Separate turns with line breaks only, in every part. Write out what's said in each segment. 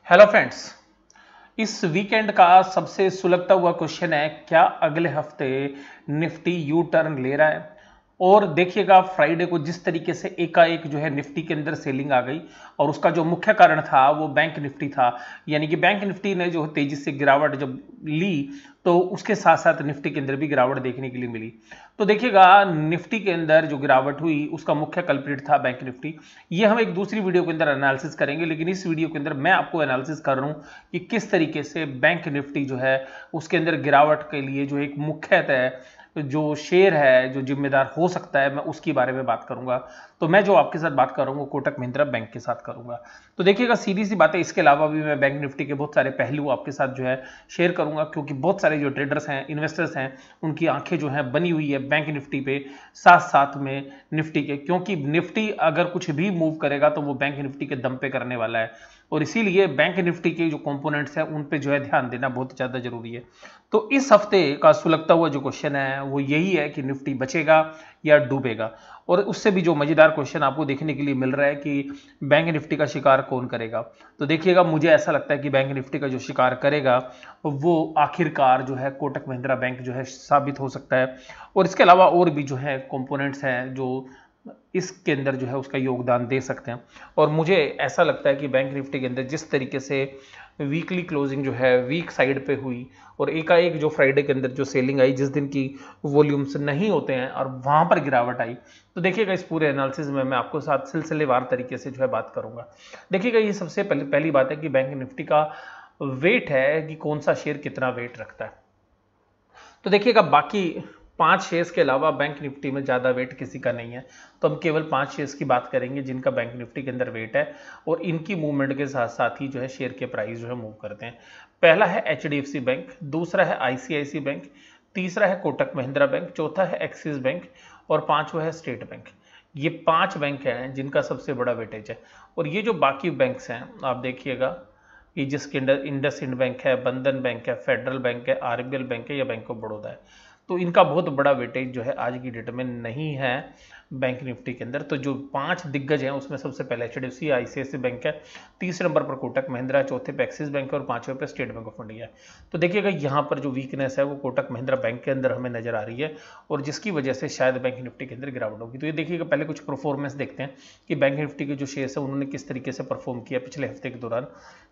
Hello friends. इस weekend का सबसे सुलगता हुआ क्वेश्चन है, क्या अगले हफ्ते निफ्टी यू टर्न ले रहा है? और देखिएगा फ्राइडे को जिस तरीके से एकाएक जो है निफ्टी के अंदर सेलिंग आ गई और उसका जो मुख्य कारण था वो बैंक निफ्टी था। यानी कि बैंक निफ्टी ने जो तेजी से गिरावट जब ली तो उसके साथ साथ निफ्टी के अंदर भी गिरावट देखने के लिए मिली। तो देखिएगा निफ्टी के अंदर जो गिरावट हुई उसका मुख्य कल्प्रिट था बैंक निफ्टी। ये हम एक दूसरी वीडियो के अंदर एनालिसिस करेंगे, लेकिन इस वीडियो के अंदर मैं आपको एनालिसिस कर रहा हूं कि किस तरीके से बैंक निफ्टी जो है उसके अंदर गिरावट के लिए जो एक मुख्यतः जो शेयर है जो जिम्मेदार हो सकता है, मैं उसके बारे में बात करूंगा। तो मैं जो आपके साथ बात कर रहा हूँ वो कोटक महिंद्रा बैंक के साथ करूंगा। तो देखिएगा सीधी सी बात है, इसके अलावा भी मैं बैंक निफ्टी के बहुत सारे पहलू आपके साथ जो है शेयर करूंगा, क्योंकि बहुत सारे जो ट्रेडर्स हैं, इन्वेस्टर्स हैं, उनकी आंखें जो है बनी हुई है बैंक निफ्टी पे साथ साथ में निफ्टी के, क्योंकि निफ्टी अगर कुछ भी मूव करेगा तो वो बैंक निफ्टी के दम पे करने वाला है। और इसीलिए बैंक निफ्टी के जो कंपोनेंट्स हैं उन पे जो है ध्यान देना बहुत ज़्यादा जरूरी है। तो इस हफ्ते का सुलगता हुआ जो क्वेश्चन है वो यही है कि निफ्टी बचेगा या डूबेगा। और उससे भी जो मजेदार क्वेश्चन आपको देखने के लिए मिल रहा है कि बैंक निफ्टी का शिकार कौन करेगा। तो देखिएगा, मुझे ऐसा लगता है कि बैंक निफ्टी का जो शिकार करेगा वो आखिरकार जो है कोटक महिंद्रा बैंक जो है साबित हो सकता है। और इसके अलावा और भी जो है कंपोनेंट्स हैं जो इसके अंदर जो है उसका योगदान दे सकते हैं। और मुझे ऐसा लगता है कि बैंक निफ्टी के अंदर जिस तरीके से वीकली क्लोजिंग जो है वीक साइड पे हुई और एकाएक जो फ्राइडे के अंदर जो सेलिंग आई, जिस दिन की वॉल्यूम्स नहीं होते हैं और वहां पर गिरावट आई, तो देखिएगा इस पूरे एनालिसिस में मैं आपको साथ सिलसिलेवार तरीके से जो है बात करूंगा। देखिएगा, ये सबसे पहली बात है कि बैंक निफ्टी का वेट है कि कौन सा शेयर कितना वेट रखता है। तो देखिएगा, बाकी 5 शेयर्स के अलावा बैंक निफ्टी में ज़्यादा वेट किसी का नहीं है। तो हम केवल 5 शेयर्स की बात करेंगे जिनका बैंक निफ्टी के अंदर वेट है और इनकी मूवमेंट के साथ साथ ही जो है शेयर के प्राइस जो है मूव करते हैं। पहला है एचडीएफसी बैंक, दूसरा है आईसीआईसी बैंक, तीसरा है कोटक महिंद्रा बैंक, चौथा है एक्सिस बैंक और पांचवा है स्टेट बैंक। ये 5 बैंक हैं जिनका सबसे बड़ा वेटेज है। और ये जो बाकी बैंक्स हैं आप देखिएगा कि जिसके अंदर इंडसइंड बैंक है, बंधन बैंक है, फेडरल बैंक है, आरबीएल बैंक है या बैंक ऑफ बड़ौदा है, तो इनका बहुत बड़ा वेटेज जो है आज की डेट में नहीं है बैंक निफ्टी के अंदर। तो जो 5 दिग्गज हैं उसमें सबसे पहले एचडीएफसी आईसीआईसी बैंक है, तीसरे नंबर पर कोटक महिंद्रा, चौथे पे एक्सिस बैंक है और पांचवें पे स्टेट बैंक ऑफ इंडिया है। तो देखिएगा, यहाँ पर जो वीकनेस है वो कोटक महिंद्रा बैंक के अंदर हमें नजर आ रही है और जिसकी वजह से शायद बैंक निफ्टी के अंदर गिरावट होगी। तो ये देखिएगा, पहले कुछ परफॉर्मेंस देखते हैं कि बैंक निफ्टी के जो शेयर्स है उन्होंने किस तरीके से परफॉर्म किया पिछले हफ्ते के दौरान।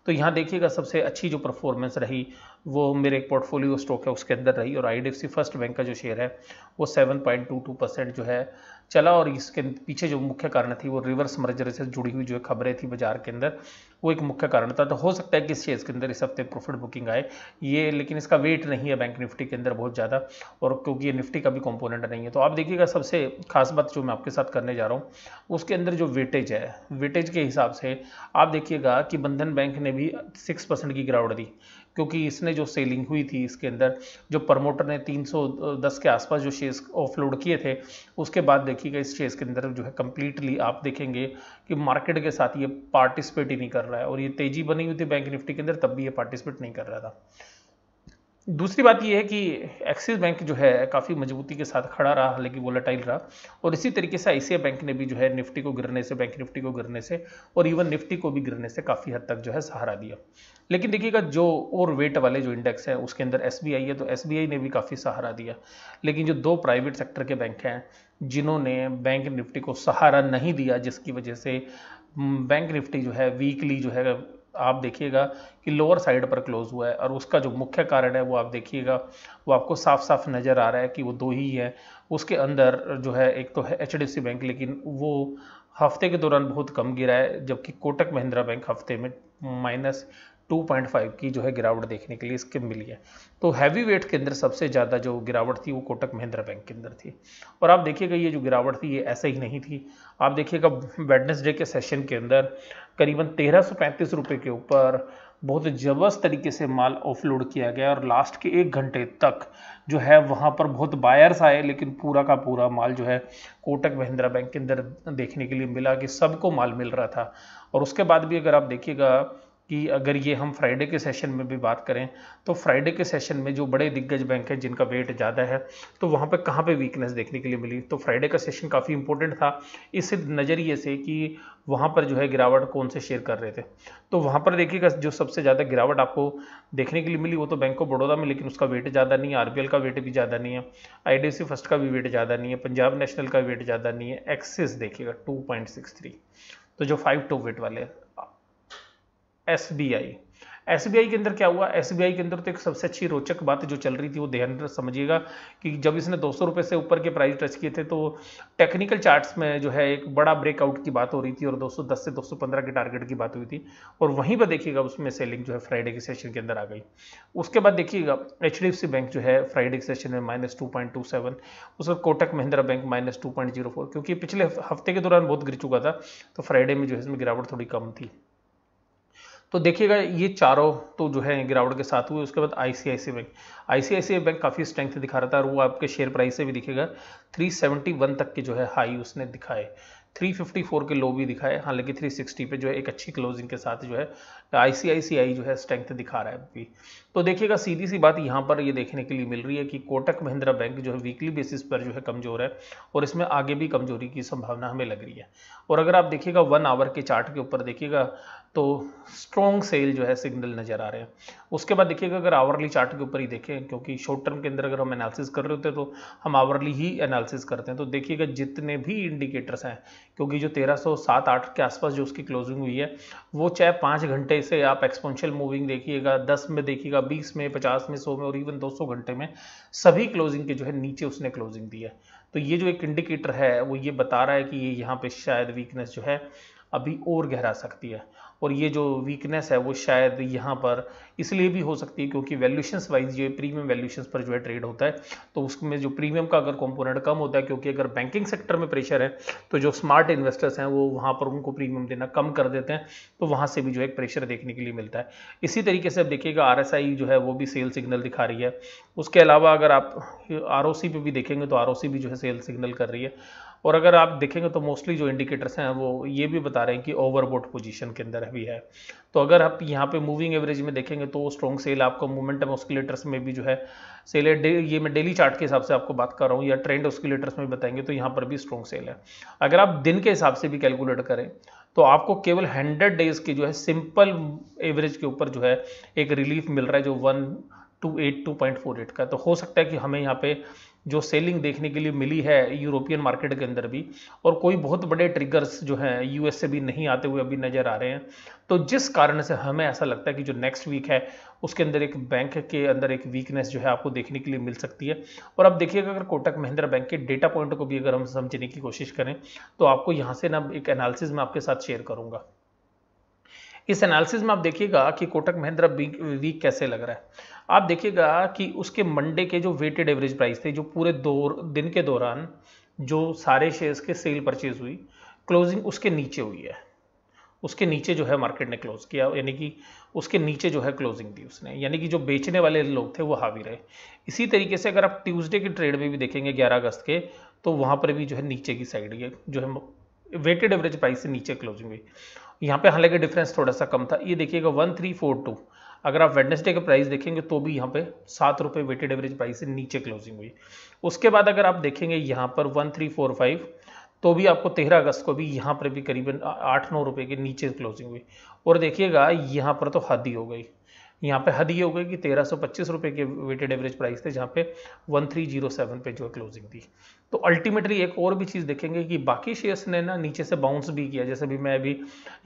तो यहाँ देखिएगा, सबसे अच्छी जो परफॉर्मेंस रही वो मेरे एक पोर्टफोलियो स्टॉक है उसके अंदर रही और आईडीएफसी फर्स्ट बैंक का जो शेयर है वो 7.22% जो है चला। और इसके पीछे जो मुख्य कारण थी वो रिवर्स मर्जर से जुड़ी हुई जो खबरें थी बाजार के अंदर, वो एक मुख्य कारण था। तो हो सकता है कि इस शेयर के अंदर इस हफ्ते प्रॉफिट बुकिंग आए ये, लेकिन इसका वेट नहीं है बैंक निफ्टी के अंदर बहुत ज़्यादा, और क्योंकि ये निफ्टी का भी कंपोनेंट नहीं है। तो आप देखिएगा, सबसे खास बात जो मैं आपके साथ करने जा रहा हूँ उसके अंदर जो वेटेज है, वेटेज के हिसाब से आप देखिएगा कि बंधन बैंक ने भी 6% की गिरावट दी, क्योंकि इसने जो सेलिंग हुई थी इसके अंदर जो प्रमोटर ने 310 के आसपास जो शेयर्स ऑफलोड किए थे, उसके बाद देखिएगा इस शेयर्स के अंदर जो है कंप्लीटली आप देखेंगे कि मार्केट के साथ ये पार्टिसिपेट ही नहीं कर रहा है। और ये तेजी बनी हुई थी बैंक निफ्टी के अंदर, तब भी ये पार्टिसिपेट नहीं कर रहा था। दूसरी बात यह है कि एक्सिस बैंक जो है काफ़ी मजबूती के साथ खड़ा रहा, हालांकि वोलेटाइल रहा। और इसी तरीके से आईसीआई बैंक ने भी जो है निफ्टी को गिरने से, बैंक निफ्टी को गिरने से और इवन निफ्टी को भी गिरने से काफ़ी हद तक जो है सहारा दिया। लेकिन देखिएगा, जो और वेट वाले जो इंडेक्स है उसके अंदर एसबीआई है, तो एसबीआई ने भी काफ़ी सहारा दिया। लेकिन जो 2 प्राइवेट सेक्टर के बैंक हैं जिन्होंने बैंक निफ्टी को सहारा नहीं दिया, जिसकी वजह से बैंक निफ्टी जो है वीकली जो है आप देखिएगा कि लोअर साइड पर क्लोज हुआ है। और उसका जो मुख्य कारण है वो आप देखिएगा, वो आपको साफ साफ नज़र आ रहा है कि वो 2 ही है। उसके अंदर जो है एक तो है एचडीएफसी बैंक, लेकिन वो हफ्ते के दौरान बहुत कम गिरा है, जबकि कोटक महिंद्रा बैंक हफ्ते में -2.5 की जो है गिरावट देखने के लिए इसके मिली है। तो हैवी वेट के अंदर सबसे ज़्यादा जो गिरावट थी वो कोटक महिंद्रा बैंक के अंदर थी। और आप देखिएगा, ये जो गिरावट थी ये ऐसे ही नहीं थी। आप देखिएगा, वेडनेसडे के सेशन के अंदर करीबन 1335 रुपये के ऊपर बहुत ज़बरदस्त तरीके से माल ऑफलोड किया गया और लास्ट के 1 घंटे तक जो है वहाँ पर बहुत बायर्स आए, लेकिन पूरा का पूरा माल जो है कोटक महिंद्रा बैंक के अंदर देखने के लिए मिला कि सबको माल मिल रहा था। और उसके बाद भी अगर आप देखिएगा कि अगर ये हम फ्राइडे के सेशन में भी बात करें तो फ्राइडे के सेशन में जो बड़े दिग्गज बैंक हैं जिनका वेट ज़्यादा है, तो वहाँ पे कहाँ पे वीकनेस देखने के लिए मिली। तो फ्राइडे का सेशन काफ़ी इंपॉर्टेंट था इस नज़रिए से कि वहाँ पर जो है गिरावट कौन से शेयर कर रहे थे। तो वहाँ पर देखिएगा जो सबसे ज़्यादा गिरावट आपको देखने के लिए मिली वो तो बैंक ऑफ बड़ौदा में, लेकिन उसका वेट ज़्यादा नहीं है, आरबीएल का वेट भी ज़्यादा नहीं है, आईडीएफसी फर्स्ट का भी वेट ज़्यादा नहीं है, पंजाब नेशनल का वेट ज़्यादा नहीं है, एक्सिस देखिएगा 2.63। तो जो 5 टॉप वेट वाले एसबीआई, एसबीआई के अंदर क्या हुआ, एसबीआई के अंदर तो एक सबसे अच्छी रोचक बात जो चल रही थी वो ध्यान समझिएगा कि जब इसने 200 रुपये से ऊपर के प्राइस टच किए थे तो टेक्निकल चार्ट्स में जो है एक बड़ा ब्रेकआउट की बात हो रही थी और 210 से 215 के टारगेट की बात हुई थी, और वहीं पर देखिएगा उसमें सेलिंग जो है फ्राइडे के सेशन के अंदर आ गई। उसके बाद देखिएगा एचडीएफसी बैंक जो है फ्राइडे के सेशन में -2.27, उसका कोटक महिंद्रा बैंक -2.04, क्योंकि पिछले हफ्ते के दौरान बहुत गिर चुका था तो फ्राइडे में जो है इसमें गिरावट थोड़ी कम थी। तो देखिएगा ये चारों तो जो है गिरावट के साथ हुए। उसके बाद आईसीआईसीआई बैंक काफ़ी स्ट्रेंथ दिखा रहा था और वो आपके शेयर प्राइस से भी दिखेगा 371 तक के जो है हाई उसने दिखाए, 354 के लो भी दिखाए, हालांकि 360 पे जो है एक अच्छी क्लोजिंग के साथ जो है आईसीआईसीआई जो है स्ट्रेंथ दिखा रहा है अभी। तो देखिएगा सीधी सी बात यहाँ पर ये देखने के लिए मिल रही है कि कोटक महिंद्रा बैंक जो है वीकली बेसिस पर जो है कमजोर है और इसमें आगे भी कमजोरी की संभावना हमें लग रही है। और अगर आप देखिएगा 1 आवर के चार्ट के ऊपर देखिएगा तो स्ट्रॉन्ग सेल जो है सिग्नल नजर आ रहे हैं। उसके बाद देखिएगा अगर आवरली चार्ट के ऊपर ही देखें, क्योंकि शॉर्ट टर्म के अंदर अगर हम एनालिसिस कर रहे होते हैं तो हम आवरली ही एनालिसिस करते हैं, तो देखिएगा जितने भी इंडिकेटर्स हैं, क्योंकि जो 1307-8 के आसपास जो उसकी क्लोजिंग हुई है वो चाहे 5 घंटे से आप एक्सपोनेंशियल मूविंग देखिएगा, 10 में देखिएगा, 20 में, 50 में, 100 में और इवन 200 घंटे में, सभी क्लोजिंग के जो है नीचे उसने क्लोजिंग दी है। तो ये जो एक इंडिकेटर है वो ये बता रहा है कि ये यहाँ पे शायद वीकनेस जो है अभी और गहरा सकती है, और ये जो वीकनेस है वो शायद यहाँ पर इसलिए भी हो सकती है क्योंकि वैल्यूएशंस वाइज ये प्रीमियम वैल्यूएशंस पर जो है ट्रेड होता है, तो उसमें जो प्रीमियम का अगर कंपोनेंट कम होता है, क्योंकि अगर बैंकिंग सेक्टर में प्रेशर है तो जो स्मार्ट इन्वेस्टर्स हैं वो वहाँ पर उनको प्रीमियम देना कम कर देते हैं, तो वहाँ से भी जो है एक प्रेशर देखने के लिए मिलता है। इसी तरीके से अब देखिएगा आरएसआई जो है वो भी सेल सिग्नल दिखा रही है। उसके अलावा अगर आप आरओसी पे भी देखेंगे तो आरओसी भी जो है सेल सिग्नल कर रही है, और अगर आप देखेंगे तो मोस्टली जो इंडिकेटर्स हैं वो ये भी बता रहे हैं कि ओवरबॉट पोजीशन के अंदर भी है। तो अगर आप यहाँ पे मूविंग एवरेज में देखेंगे तो स्ट्रॉन्ग सेल आपको मोमेंटम ऑस्किलेटर्स में भी जो है सेल है, ये मैं डेली चार्ट के हिसाब से आपको बात कर रहा हूँ, या ट्रेंड ऑस्किलेटर्स में बताएंगे तो यहाँ पर भी स्ट्रॉन्ग सेल है। अगर आप दिन के हिसाब से भी कैलकुलेट करें तो आपको केवल 100 डेज के जो है सिंपल एवरेज के ऊपर जो है एक रिलीफ मिल रहा है जो 1282.48 का। तो हो सकता है कि हमें यहाँ पे जो सेलिंग देखने के लिए मिली है यूरोपियन मार्केट के अंदर भी, और कोई बहुत बड़े ट्रिगर्स जो हैं यूएस से भी नहीं आते हुए अभी नजर आ रहे हैं, तो जिस कारण से हमें ऐसा लगता है कि जो नेक्स्ट वीक है उसके अंदर एक बैंक के अंदर एक वीकनेस जो है आपको देखने के लिए मिल सकती है। और अब देखिएगा अगर कोटक महिंद्रा बैंक के डेटा पॉइंट को भी अगर हम समझने की कोशिश करें तो आपको यहाँ से ना एक एनालिसिस मैं आपके साथ शेयर करूंगा। इस एनालिसिस में आप देखिएगा कि कोटक महिंद्रा वीक कैसे लग रहा है। आप देखिएगा कि उसके मंडे के जो वेटेड एवरेज प्राइस थे, जो पूरे दिन के दौरान जो सारे शेयर्स के सेल परचेज हुई, क्लोजिंग उसके नीचे हुई है, उसके नीचे जो है मार्केट ने क्लोज किया, यानी कि उसके नीचे जो है क्लोजिंग दी उसने, यानी कि जो बेचने वाले लोग थे वो हावी रहे। इसी तरीके से अगर आप ट्यूसडे के ट्रेड में भी देखेंगे 11 अगस्त के, तो वहां पर भी जो है नीचे की साइड ये जो है वेटेड एवरेज प्राइस से नीचे क्लोजिंग हुई। यहाँ पे हालांकि डिफरेंस थोड़ा सा कम था, ये देखिएगा 1342। अगर आप वेडनेसडे का प्राइस देखेंगे तो भी यहाँ पे 7 रुपये वेटेड एवरेज प्राइस से नीचे क्लोजिंग हुई। उसके बाद अगर आप देखेंगे यहाँ पर 1345, तो भी आपको 13 अगस्त को भी यहाँ पर भी करीबन 8-9 रुपये के नीचे क्लोजिंग हुई। और देखिएगा यहाँ पर तो हद ही हो गई, यहाँ पे हद ये हो गई कि 1325 रुपये के वेटेड एवरेज प्राइस थे, जहाँ पे 1307 पे जो है क्लोजिंग थी। तो अल्टीमेटली एक और भी चीज़ देखेंगे कि बाकी शेयर्स ने ना नीचे से बाउंस भी किया, जैसे भी मैं अभी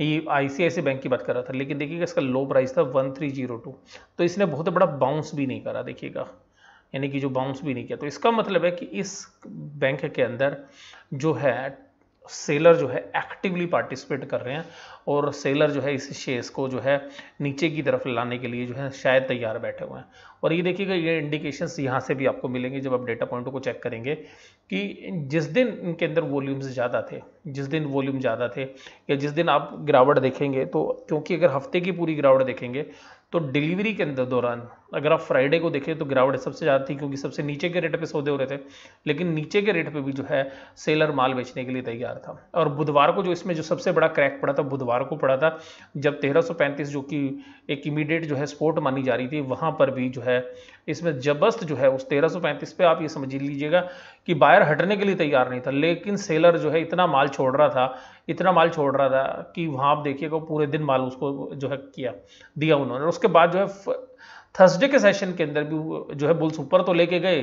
ये आईसीआईसी बैंक की बात कर रहा था, लेकिन देखिएगा इसका लो प्राइस था 1302, तो इसने बहुत बड़ा बाउंस भी नहीं करा, देखिएगा, यानी कि जो बाउंस भी नहीं किया। तो इसका मतलब है कि इस बैंक के अंदर जो है सेलर जो है एक्टिवली पार्टिसिपेट कर रहे हैं, और सेलर जो है इस शेयर्स को जो है नीचे की तरफ लाने के लिए जो है शायद तैयार बैठे हुए हैं। और ये देखिएगा ये इंडिकेशंस यहाँ से भी आपको मिलेंगे जब आप डेटा पॉइंटों को चेक करेंगे कि जिस दिन इनके अंदर वॉल्यूम्स ज़्यादा थे जिस दिन वॉल्यूम ज़्यादा थे या जिस दिन आप गिरावट देखेंगे, तो क्योंकि अगर हफ्ते की पूरी गिरावट देखेंगे तो डिलीवरी के अंदर दौरान अगर आप फ्राइडे को देखें तो गिरावट सबसे ज़्यादा थी, क्योंकि सबसे नीचे के रेट पे सौदे हो रहे थे, लेकिन नीचे के रेट पे भी जो है सेलर माल बेचने के लिए तैयार था। और बुधवार को जो इसमें जो सबसे बड़ा क्रैक पड़ा था, बुधवार को पड़ा था, जब 1335 जो कि एक इमीडिएट जो है सपोर्ट मानी जा रही थी, वहां पर भी जो है इसमें जबरदस्त जो है उस 1335 पे आप ये समझ लीजिएगा कि बायर हटने के लिए तैयार नहीं था, लेकिन सेलर जो है इतना माल छोड़ रहा था, इतना माल छोड़ रहा था कि वहां आप देखिएगा पूरे दिन माल उसको जो है किया दिया उन्होंने। उसके बाद जो है थर्सडे के सेशन के अंदर भी जो है बुल्स ऊपर तो लेके गए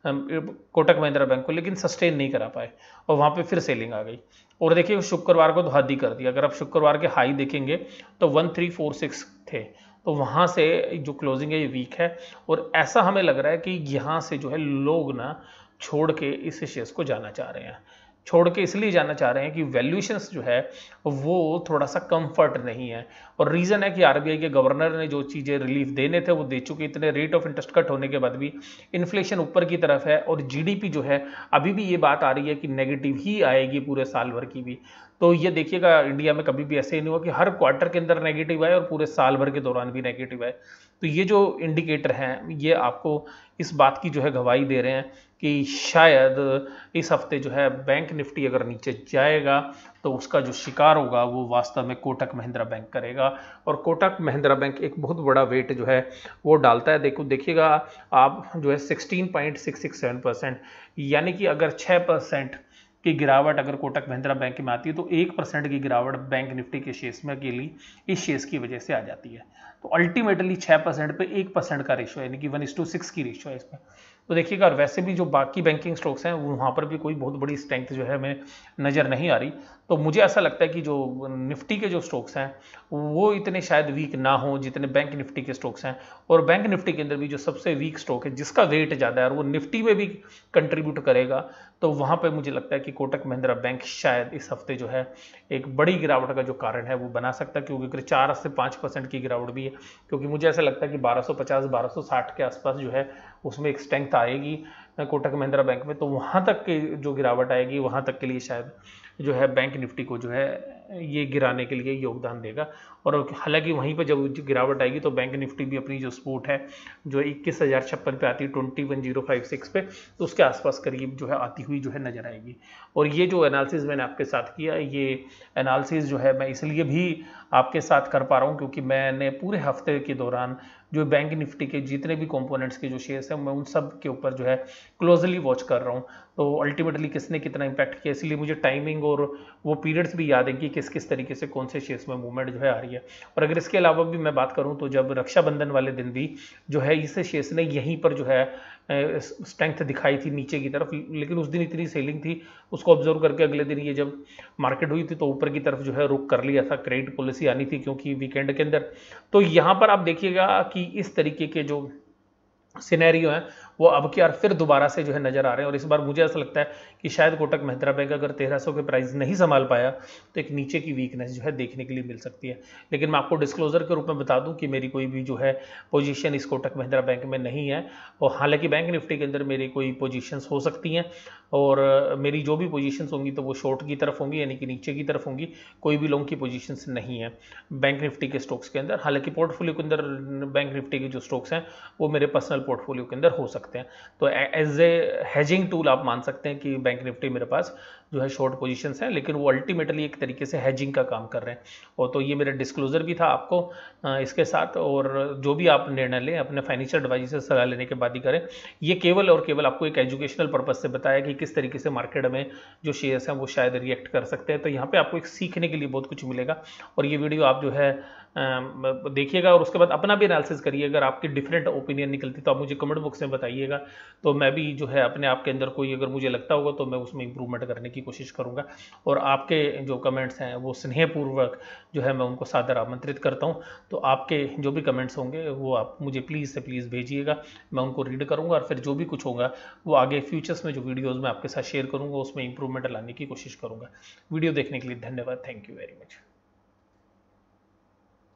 कोटक महिंद्रा बैंक को, लेकिन सस्टेन नहीं करा पाए और वहां पे फिर सेलिंग आ गई। और देखिए शुक्रवार को तो हद ही कर दिया। अगर आप शुक्रवार के हाई देखेंगे तो 1346 थे, तो वहां से जो क्लोजिंग है ये वीक है, और ऐसा हमें लग रहा है कि यहां से जो है लोग ना छोड़ के इस शेयर्स को जाना चाह रहे हैं। छोड़ के इसलिए जाना चाह रहे हैं कि वैल्यूएशंस जो है वो थोड़ा सा कंफर्ट नहीं है, और रीजन है कि आरबीआई के गवर्नर ने जो चीजें रिलीफ देने थे वो दे चुके। इतने रेट ऑफ इंटरेस्ट कट होने के बाद भी इन्फ्लेशन ऊपर की तरफ है, और जीडीपी जो है अभी भी ये बात आ रही है कि नेगेटिव ही आएगी पूरे साल भर की भी। तो ये देखिएगा इंडिया में कभी भी ऐसे ही नहीं हुआ कि हर क्वार्टर के अंदर नेगेटिव आए और पूरे साल भर के दौरान भी नेगेटिव आए। तो ये जो इंडिकेटर हैं ये आपको इस बात की जो है गवाही दे रहे हैं कि शायद इस हफ्ते जो है बैंक निफ्टी अगर नीचे जाएगा तो उसका जो शिकार होगा वो वास्तव में कोटक महिंद्रा बैंक करेगा। और कोटक महिंद्रा बैंक एक बहुत बड़ा वेट जो है वो डालता है। देखिएगा आप जो है 16.667%, यानी कि अगर 6% की गिरावट अगर कोटक महिंद्रा बैंक में आती है तो 1% की गिरावट बैंक निफ्टी के शेयर्स में अकेली इस शेयर्स की वजह से आ जाती है। तो अल्टीमेटली 6% पे 1% का रेशो है, यानी कि 1:6 की रेशो है इसमें। तो देखिएगा, और वैसे भी जो बाकी बैंकिंग स्टॉक्स हैं वहां पर भी कोई बहुत बड़ी स्ट्रेंथ जो है हमें नजर नहीं आ रही। तो मुझे ऐसा लगता है कि जो निफ्टी के जो स्टॉक्स हैं वो इतने शायद वीक ना हो जितने बैंक निफ्टी के स्टॉक्स हैं। और बैंक निफ्टी के अंदर भी जो सबसे वीक स्टॉक है जिसका वेट ज्यादा है और वो निफ्टी में भी कंट्रीब्यूट करेगा, तो वहां पर मुझे लगता है कि कोटक महिंद्रा बैंक शायद इस हफ्ते जो है एक बड़ी गिरावट का जो कारण है वो बना सकता है, क्योंकि 4 से 5% की गिरावट भी है। क्योंकि मुझे ऐसा लगता है कि 1250-1260 के आसपास जो है उसमें एक स्ट्रेंथ आएगी कोटक महिंद्रा बैंक में। तो वहां तक की जो गिरावट आएगी वहां तक के लिए शायद जो है बैंक निफ्टी को जो है ये गिराने के लिए योगदान देगा। और हालांकि वहीं पर जब गिरावट आएगी तो बैंक निफ्टी भी अपनी जो सपोर्ट है जो 21,056 पे आती है 21,056 पे, तो उसके आसपास करीब जो है आती हुई जो है नजर आएगी। और ये जो एनालिसिस मैंने आपके साथ किया, ये एनालिसिस जो है मैं इसलिए भी आपके साथ कर पा रहा हूँ क्योंकि मैंने पूरे हफ्ते के दौरान जो बैंक निफ्टी के जितने भी कंपोनेंट्स के जो शेयर्स हैं मैं उन सब के ऊपर जो है क्लोजली वॉच कर रहा हूँ। तो अल्टीमेटली किसने कितना इंपैक्ट किया, इसलिए मुझे टाइमिंग और वो पीरियड्स भी याद है कि किस किस तरीके से कौन से शेयर्स में मूवमेंट जो है आ रही है। और अगर इसके अलावा भी मैं बात करूं तो जब रक्षाबंधन वाले दिन भी जो है इस शेयर्स ने यहीं पर जो है स्ट्रेंथ दिखाई थी नीचे की तरफ, लेकिन उस दिन इतनी सेलिंग थी उसको ऑब्जर्व करके अगले दिन ये जब मार्केट हुई थी तो ऊपर की तरफ जो है रुक कर लिया था। क्रेडिट पॉलिसी आनी थी क्योंकि वीकेंड के अंदर। तो यहां पर आप देखिएगा कि इस तरीके के जो सिनेरियो है वो अब की बार फिर दोबारा से जो है नजर आ रहे हैं। और इस बार मुझे ऐसा लगता है कि शायद कोटक महिंद्रा बैंक अगर 1300 के प्राइस नहीं संभाल पाया तो एक नीचे की वीकनेस जो है देखने के लिए मिल सकती है। लेकिन मैं आपको डिस्क्लोजर के रूप में बता दूं कि मेरी कोई भी जो है पोजीशन इस कोटक महिंद्रा बैंक में नहीं है। और हालांकि बैंक निफ्टी के अंदर मेरी कोई पोजीशंस हो सकती हैं, और मेरी जो भी पोजीशंस होंगी तो वो शॉर्ट की तरफ होंगी, यानी कि नीचे की तरफ होंगी। कोई भी लॉन्ग की पोजीशंस नहीं है बैंक निफ्टी के स्टॉक्स के अंदर। हालांकि पोर्टफोलियो के अंदर बैंक निफ्टी के जो स्टॉक्स हैं वो मेरे पर्सनल पोर्टफोलियो के अंदर हो सकते हैं। तो एज ए हेजिंग टूल आप मान सकते हैं कि बैंक निफ्टी मेरे पास जो है शॉर्ट पोजीशंस हैं, लेकिन वो अल्टीमेटली एक तरीके से हेजिंग का काम कर रहे हैं। और तो ये मेरा डिस्क्लोजर भी था आपको इसके साथ। और जो भी आप निर्णय लें अपने फाइनेंशियल एडवाइजर से सलाह लेने के बाद ही करें। ये केवल और केवल आपको एक एजुकेशनल पर्पज से बताया कि किस तरीके से मार्केट में जो शेयर्स हैं वो शायद रिएक्ट कर सकते हैं। तो यहाँ पे आपको एक सीखने के लिए बहुत कुछ मिलेगा। और ये वीडियो आप जो है देखिएगा और उसके बाद अपना भी एनालिसिस करिए। अगर आपकी डिफरेंट ओपिनियन निकलती तो आप मुझे कमेंट बॉक्स में बताइएगा, तो मैं भी जो है अपने आप के अंदर कोई अगर मुझे लगता होगा तो मैं उसमें इंप्रूवमेंट करने की कोशिश करूंगा। और आपके जो कमेंट्स हैं वो स्नेहपूर्वक जो है मैं उनको सादर आमंत्रित करता हूं। तो आपके जो भी कमेंट्स होंगे वो आप मुझे प्लीज़ से प्लीज़ भेजिएगा, मैं उनको रीड करूंगा और फिर जो भी कुछ होगा वो आगे फ्यूचर्स में जो वीडियोज़ मैं आपके साथ शेयर करूँगा उसमें इंप्रूवमेंट लाने की कोशिश करूँगा। वीडियो देखने के लिए धन्यवाद। Thank you very much.